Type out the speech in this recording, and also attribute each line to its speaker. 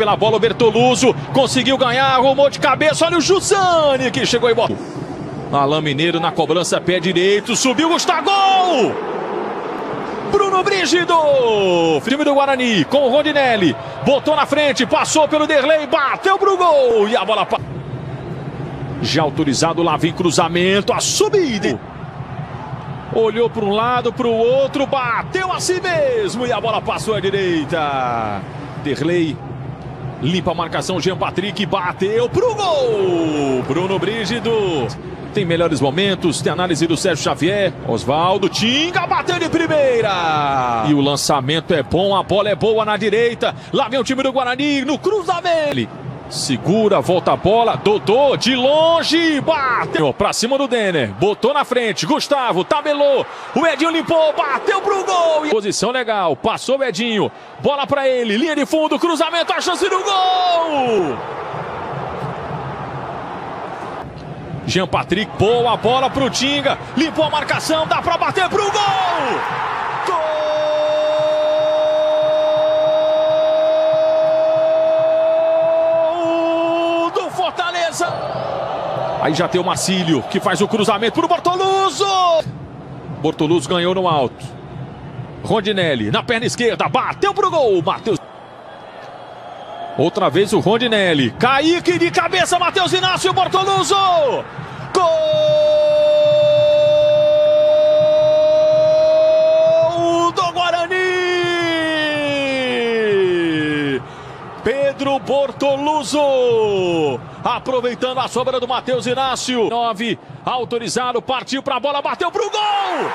Speaker 1: pela bola o Bertoluso, conseguiu ganhar, arrumou de cabeça, olha o Jusani que chegou e botou. Alain Mineiro na cobrança, pé direito, subiu, Gustavo, gol! Bruno Brígido, time do Guarani, com o Rondinelli, botou na frente, passou pelo Derlei, bateu pro gol, e a bola... Já autorizado, lá vem cruzamento, a subida. Olhou para um lado, para o outro, bateu assim mesmo, e a bola passou à direita. Derlei limpa a marcação, Jean Patrick bateu pro gol. Bruno Brígido tem melhores momentos, tem análise do Sérgio Xavier. Osvaldo, Tinga, bateu de primeira. E o lançamento é bom, a bola é boa na direita. Lá vem o time do Guarani no cruzamento. Segura, volta a bola, Dodô de longe, bateu pra cima do Denner, botou na frente, Gustavo, tabelou, o Edinho limpou, bateu pro gol. Posição legal, passou o Edinho, bola pra ele, linha de fundo, cruzamento, a chance do gol. Jean Patrick, boa bola pro Tinga, limpou a marcação, dá pra bater pro gol. Aí já tem o Marcílio, que faz o cruzamento pro Bortoluso. Bortoluso ganhou no alto. Rondinelli, na perna esquerda, bateu pro gol. Matheus. Outra vez o Rondinelli. Kaique de cabeça, Matheus Inácio, Bortoluso. Gol do Guarani. Pedro Bortoluso, aproveitando a sobra do Matheus Inácio. 9, autorizado, partiu pra bola, bateu pro gol!